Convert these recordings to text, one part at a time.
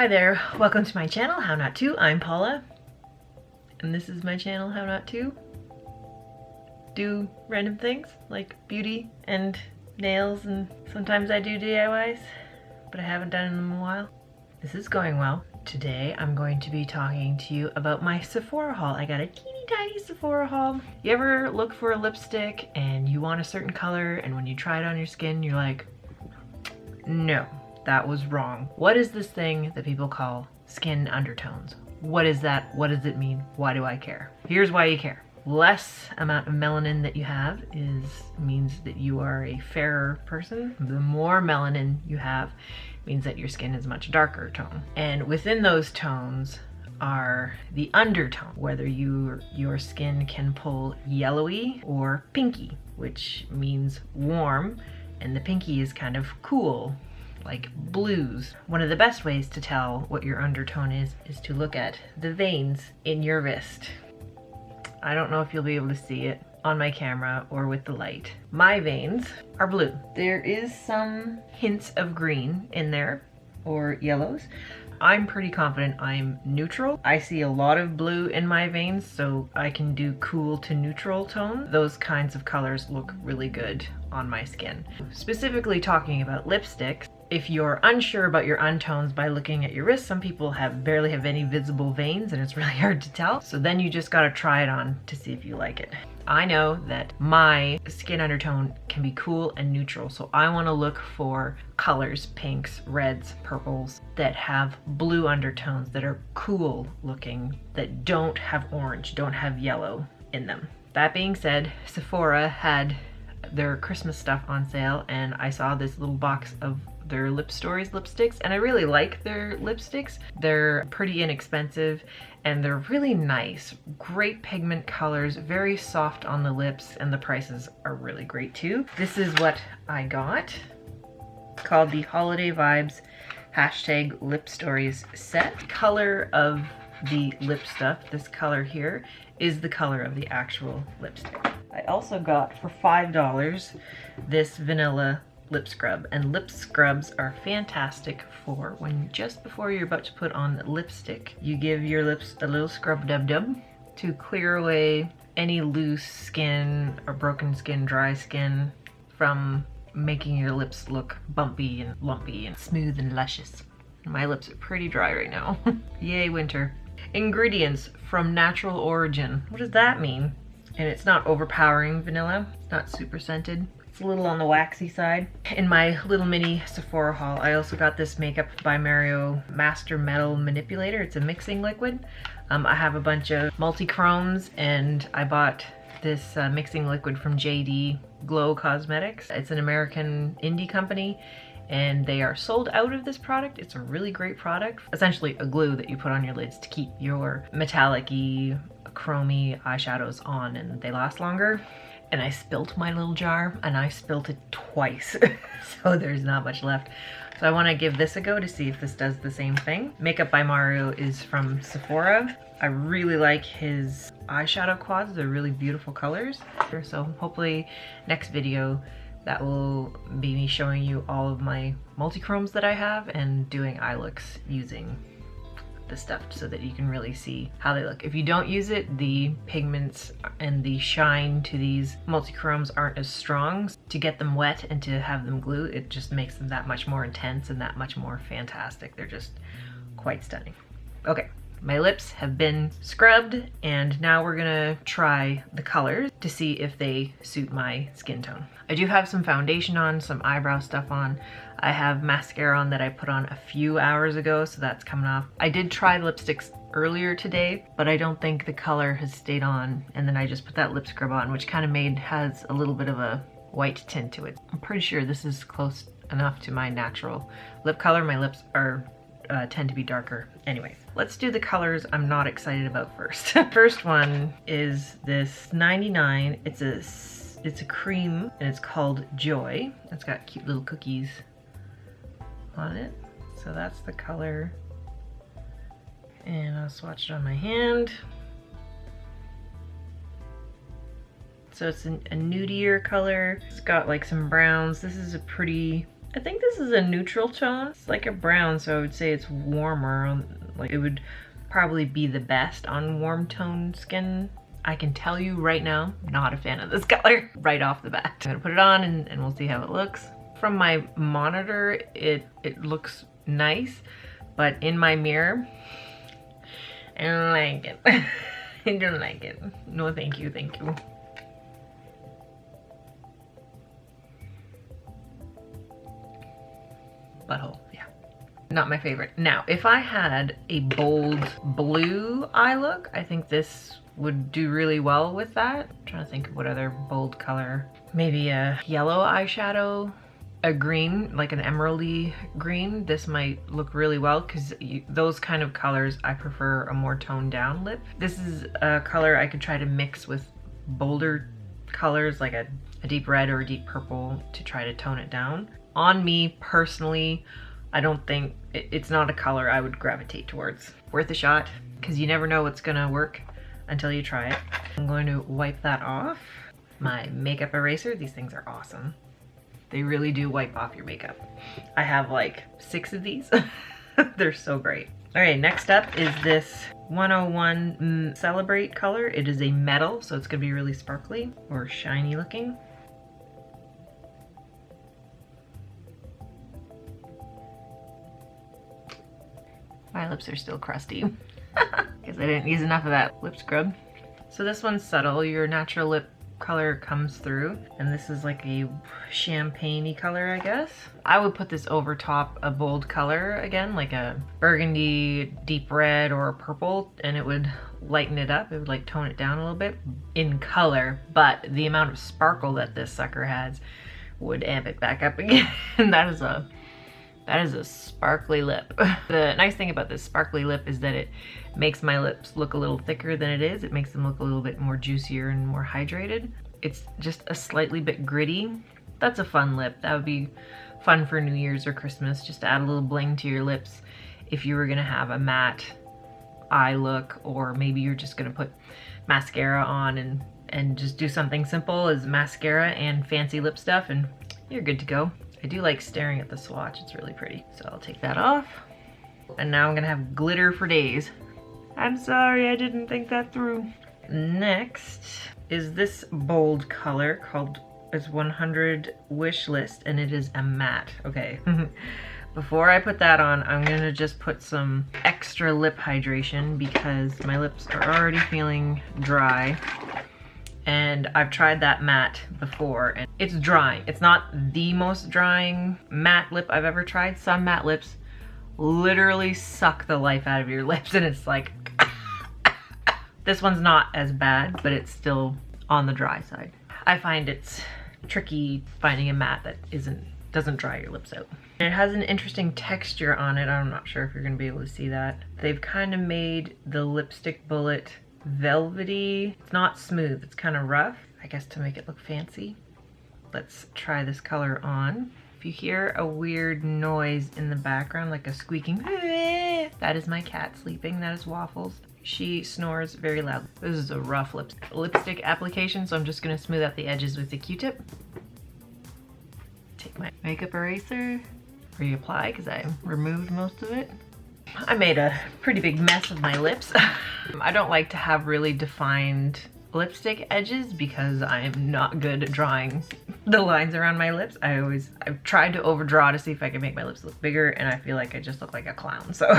Hi there, welcome to my channel, How Not To. I'm Paula, and this is my channel, How Not To do random things like beauty and nails, and sometimes I do DIYs, but I haven't done them in a while. This is going well. Today I'm going to be talking to you about my Sephora haul. I got a teeny tiny Sephora haul. You ever look for a lipstick and you want a certain color, and when you try it on your skin you're like, no, that was wrong. What is this thing that people call skin undertones? What is that? What does it mean? Why do I care? Here's why you care. Less amount of melanin that you have means that you are a fairer person. The more melanin you have means that your skin is much darker tone. And within those tones are the undertone, whether your skin can pull yellowy or pinky, which means warm, and the pinky is kind of cool, like blues. One of the best ways to tell what your undertone is to look at the veins in your wrist. I don't know if you'll be able to see it on my camera or with the light. My veins are blue. There is some hints of green in there, or yellows. I'm pretty confident I'm neutral. I see a lot of blue in my veins, so I can do cool to neutral tone. Those kinds of colors look really good on my skin. Specifically talking about lipsticks, if you're unsure about your untones by looking at your wrist, some people barely have any visible veins and it's really hard to tell. So then you just gotta try it on to see if you like it. I know that my skin undertone can be cool and neutral, so I want to look for colors, pinks, reds, purples, that have blue undertones, that are cool looking, that don't have orange, don't have yellow in them. That being said, Sephora had their Christmas stuff on sale, and I saw this little box of their Lip Stories lipsticks, and I really like their lipsticks. They're pretty inexpensive and they're really nice. Great pigment colors, very soft on the lips, and the prices are really great too. This is what I got. It's called the Holiday Vibes #Lip Stories set. Color of the lip stuff, this color here, is the color of the actual lipstick. I also got for $5 this vanilla lip scrub, and lip scrubs are fantastic for when just before you're about to put on lipstick, you give your lips a little scrub dub to clear away any loose skin or broken skin, dry skin, from making your lips look bumpy and lumpy and smooth and luscious. My lips are pretty dry right now. Yay, winter. Ingredients from natural origin. What does that mean? And it's not overpowering vanilla. It's not super scented. It's a little on the waxy side. In my little mini Sephora haul, I also got this Makeup by Mario Master Metal Manipulator. It's a mixing liquid. I have a bunch of multi-chromes, and I bought this mixing liquid from JD Glow Cosmetics. It's an American indie company, and they are sold out of this product. It's a really great product. Essentially a glue that you put on your lids to keep your metallic-y, chromy eyeshadows on, and they last longer. And I spilt my little jar, and I spilt it twice, so there's not much left. So I want to give this a go to see if this does the same thing. Makeup by Mario is from Sephora. I really like his eyeshadow quads. They're really beautiful colors. So hopefully next video that will be me showing you all of my multi-chromes that I have and doing eye looks using the stuff so that you can really see how they look. If you don't use it, the pigments and the shine to these multi-chromes aren't as strong. To get them wet and to have them glue, it just makes them that much more intense and that much more fantastic. They're just quite stunning. Okay, my lips have been scrubbed, and now we're gonna try the colors to see if they suit my skin tone. I do have some foundation on, some eyebrow stuff on. I have mascara on that I put on a few hours ago, so that's coming off. I did try lipsticks earlier today, but I don't think the color has stayed on, and then I just put that lip scrub on, which kind of has a little bit of a white tint to it. I'm pretty sure this is close enough to my natural lip color. My lips are tend to be darker. Anyways, let's do the colors I'm not excited about first. First one is this 99. It's a cream, and it's called Joy. It's got cute little cookies on it. So that's the color. And I'll swatch it on my hand. So it's a nudier color. It's got like some browns. This is a pretty I think this is a neutral tone. It's like a brown, so I would say it's warmer. Like it would probably be the best on warm tone skin. I can tell you right now, not a fan of this color right off the bat. I'm gonna put it on and we'll see how it looks. From my monitor, it looks nice, but in my mirror, I don't like it. I don't like it. No, thank you, thank you. Butthole, yeah. Not my favorite. Now, if I had a bold blue eye look, I think this would do really well with that. I'm trying to think of what other bold color. Maybe a yellow eyeshadow, a green, like an emeraldy green. This might look really well because those kind of colors, I prefer a more toned down lip. This is a color I could try to mix with bolder colors like a deep red or a deep purple to try to tone it down. On me personally, I don't think it's not a color I would gravitate towards. Worth a shot, because you never know what's gonna work until you try it. I'm going to wipe that off. My makeup eraser, these things are awesome. They really do wipe off your makeup. I have like 6 of these. They're so great. All right, next up is this 101 Celebrate color. It is a metal, so it's gonna be really sparkly or shiny looking. My lips are still crusty because I didn't use enough of that lip scrub. So this one's subtle. Your natural lip color comes through, and this is like a champagne-y color, I guess. I would put this over top a bold color again, like a burgundy, deep red, or a purple, and it would lighten it up. It would like tone it down a little bit in color, but the amount of sparkle that this sucker has would amp it back up again. That is a sparkly lip. The nice thing about this sparkly lip is that it makes my lips look a little thicker than it is. It makes them look a little bit more juicier and more hydrated. It's just a slightly bit gritty. That's a fun lip. That would be fun for New Year's or Christmas, just to add a little bling to your lips if you were gonna have a matte eye look, or maybe you're just gonna put mascara on and just do something simple as mascara and fancy lip stuff, and you're good to go. I do like staring at the swatch, it's really pretty. So I'll take that off. And now I'm gonna have glitter for days. I'm sorry, I didn't think that through. Next is this bold color called, it's 100 Wish List, and it is a matte, okay. Before I put that on, I'm gonna just put some extra lip hydration because my lips are already feeling dry. And I've tried that matte before, and it's drying. It's not the most drying matte lip I've ever tried. Some matte lips literally suck the life out of your lips, and it's like, this one's not as bad, but it's still on the dry side. I find it's tricky finding a matte that doesn't dry your lips out. It has an interesting texture on it. I'm not sure if you're gonna be able to see that. They've kind of made the lipstick bullet velvety. It's not smooth, it's kind of rough, I guess, to make it look fancy. Let's try this color on. If you hear a weird noise in the background, like a squeaking, that is my cat sleeping. That is Waffles. She snores very loud. This is a rough lipstick application, so I'm just gonna smooth out the edges with the Q-tip. Take my makeup eraser, reapply because I removed most of it. I made a pretty big mess of my lips. I don't like to have really defined lipstick edges because I am not good at drawing the lines around my lips. I've tried to overdraw to see if I can make my lips look bigger, and I feel like I just look like a clown, so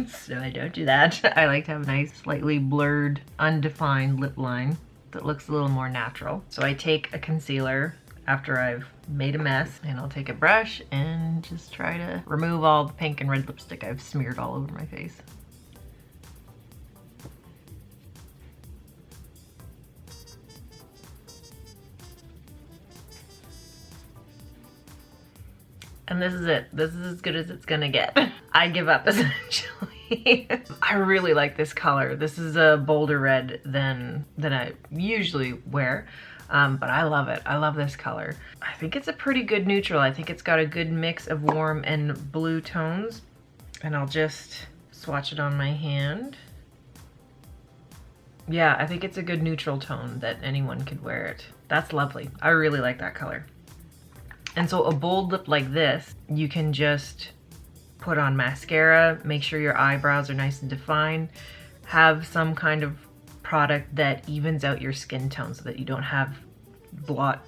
so I don't do that. I like to have a nice, slightly blurred, undefined lip line that looks a little more natural. So I take a concealer after I've made a mess, and I'll take a brush and just try to remove all the pink and red lipstick I've smeared all over my face. And this is it. This is as good as it's gonna get. I give up, essentially. I really like this color. This is a bolder red than I usually wear. But I love it. I love this color. I think it's a pretty good neutral. I think it's got a good mix of warm and blue tones. And I'll just swatch it on my hand. Yeah, I think it's a good neutral tone that anyone could wear it. That's lovely. I really like that color. And so a bold lip like this, you can just put on mascara, make sure your eyebrows are nice and defined, have some kind of product that evens out your skin tone so that you don't have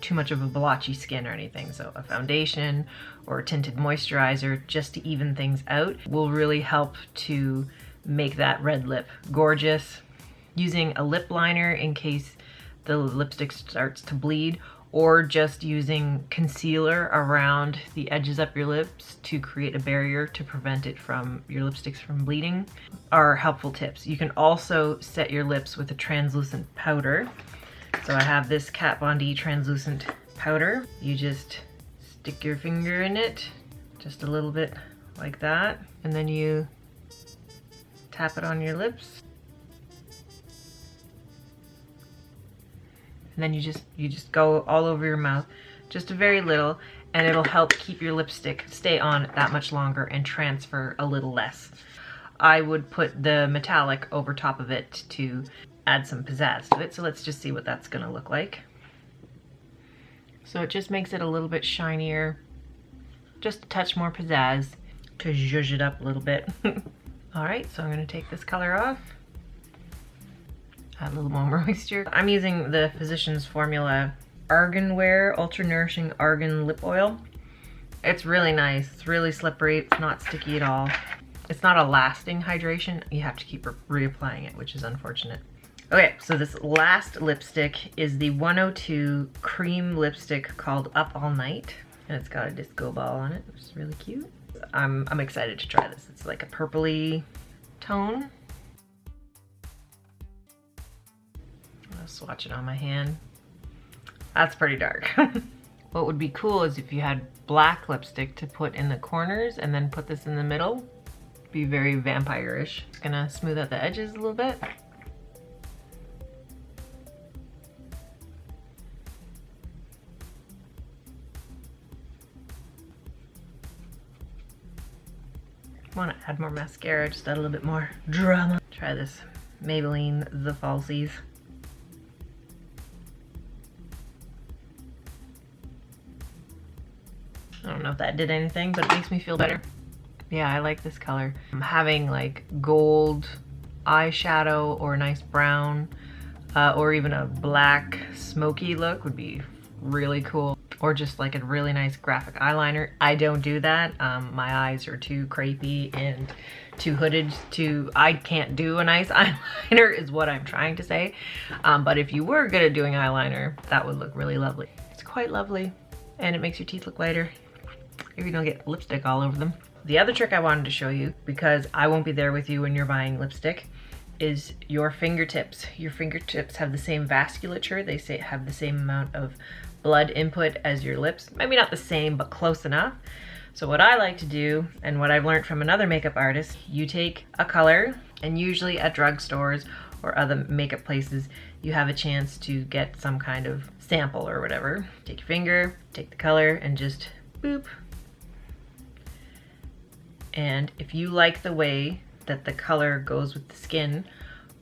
too much of a blotchy skin or anything. So a foundation or a tinted moisturizer just to even things out will really help to make that red lip gorgeous. Using a lip liner in case the lipstick starts to bleed, or just using concealer around the edges of your lips to create a barrier to prevent it from your lipsticks from bleeding are helpful tips. You can also set your lips with a translucent powder. So I have this Kat Von D translucent powder. You just stick your finger in it, just a little bit like that, and then you tap it on your lips. And then you just go all over your mouth, just a very little, and it'll help keep your lipstick stay on that much longer and transfer a little less. I would put the metallic over top of it to add some pizzazz to it. So let's just see what that's gonna look like. So it just makes it a little bit shinier, just a touch more pizzazz to zhuzh it up a little bit. All right, so I'm gonna take this color off. Add a little more moisture. I'm using the Physicians Formula Argan Wear Ultra Nourishing Argan Lip Oil. It's really nice. It's really slippery. It's not sticky at all. It's not a lasting hydration. You have to keep reapplying it, which is unfortunate. Okay, so this last lipstick is the 102 cream lipstick called Up All Night. And it's got a disco ball on it, which is really cute. I'm excited to try this. It's like a purpley tone. Swatch it on my hand. That's pretty dark. What would be cool is if you had black lipstick to put in the corners and then put this in the middle. Be very vampire-ish. Just gonna smooth out the edges a little bit. Want to add more mascara, just add a little bit more drama. Try this Maybelline The Falsies. I don't know if that did anything, but it makes me feel better. Yeah, I like this color. Having like gold eyeshadow or a nice brown or even a black smoky look would be really cool. Or just like a really nice graphic eyeliner. I don't do that. My eyes are too crepey and too hooded I can't do a nice eyeliner is what I'm trying to say. But if you were good at doing eyeliner, that would look really lovely. It's quite lovely and it makes your teeth look whiter if you don't get lipstick all over them. The other trick I wanted to show you, because I won't be there with you when you're buying lipstick, is your fingertips. Your fingertips have the same vasculature. They say have the same amount of blood input as your lips. Maybe not the same, but close enough. So what I like to do, and what I've learned from another makeup artist, you take a color, and usually at drugstores or other makeup places, you have a chance to get some kind of sample or whatever. Take your finger, take the color, and just boop. And if you like the way that the color goes with the skin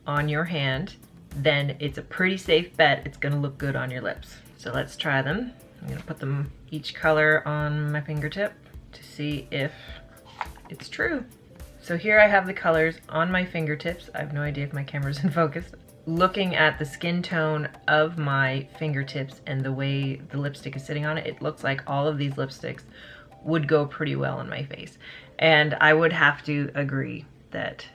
on your hand, then it's a pretty safe bet it's gonna look good on your lips. So let's try them. I'm gonna put them each color on my fingertip to see if it's true. So here I have the colors on my fingertips. I have no idea if my camera's in focus. Looking at the skin tone of my fingertips and the way the lipstick is sitting on it, it looks like all of these lipsticks would go pretty well on my face. And I would have to agree that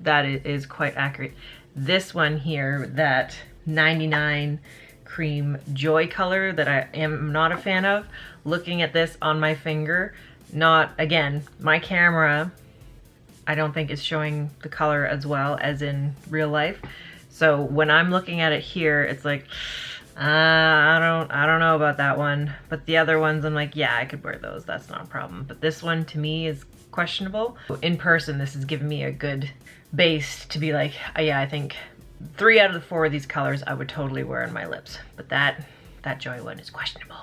that is quite accurate. This one here, that 99 cream joy color that I am not a fan of, looking at this on my finger, not, again, my camera I don't think is showing the color as well as in real life. So when I'm looking at it here, it's like, I don't know about that one. But the other ones, I'm like, yeah, I could wear those. That's not a problem. But this one to me is questionable. In person, this has given me a good base to be like, oh, yeah, I think 3 out of the 4 of these colors I would totally wear on my lips. But that joy one is questionable.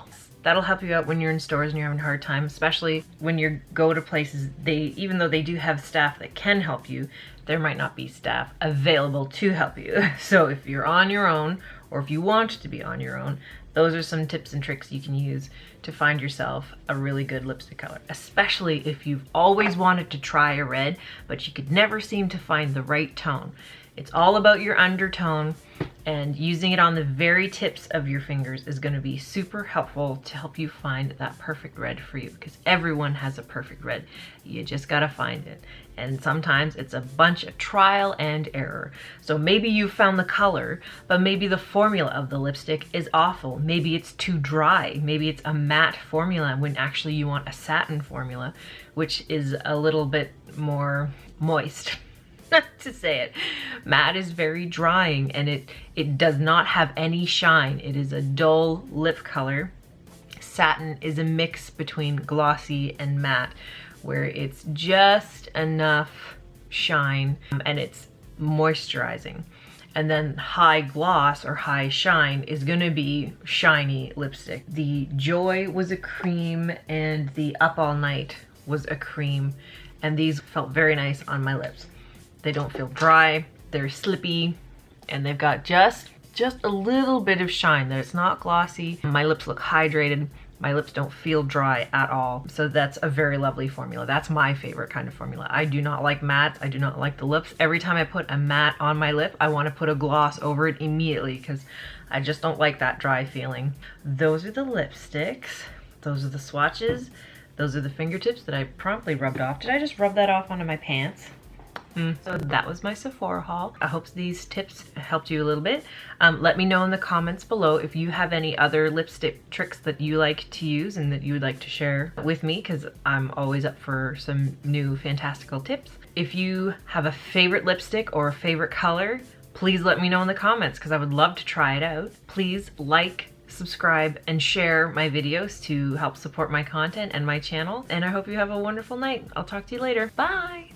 That'll help you out when you're in stores and you're having a hard time, especially when you go to places, even though they do have staff that can help you, there might not be staff available to help you. So if you're on your own, or if you want to be on your own, those are some tips and tricks you can use to find yourself a really good lipstick color, especially if you've always wanted to try a red, but you could never seem to find the right tone. It's all about your undertone, and using it on the very tips of your fingers is going to be super helpful to help you find that perfect red for you, because everyone has a perfect red. You just got to find it. And sometimes it's a bunch of trial and error. So maybe you found the color, but maybe the formula of the lipstick is awful. Maybe it's too dry. Maybe it's a matte formula when actually you want a satin formula, which is a little bit more moist. To say it. Matte is very drying, and it does not have any shine. It is a dull lip color. Satin is a mix between glossy and matte, where it's just enough shine and it's moisturizing. And then high gloss or high shine is gonna be shiny lipstick. The Joy was a cream and the Up All Night was a cream, and these felt very nice on my lips. They don't feel dry, they're slippy, and they've got just a little bit of shine. That it's not glossy. My lips look hydrated. My lips don't feel dry at all. So that's a very lovely formula. That's my favorite kind of formula. I do not like matte. I do not like the lips. Every time I put a matte on my lip, I want to put a gloss over it immediately because I just don't like that dry feeling. Those are the lipsticks. Those are the swatches. Those are the fingertips that I promptly rubbed off. Did I just rub that off onto my pants? So that was my Sephora haul. I hope these tips helped you a little bit. Let me know in the comments below if you have any other lipstick tricks that you like to use and that you would like to share with me, because I'm always up for some new fantastical tips. If you have a favorite lipstick or a favorite color, please let me know in the comments because I would love to try it out. Please like, subscribe, and share my videos to help support my content and my channel. And I hope you have a wonderful night. I'll talk to you later. Bye!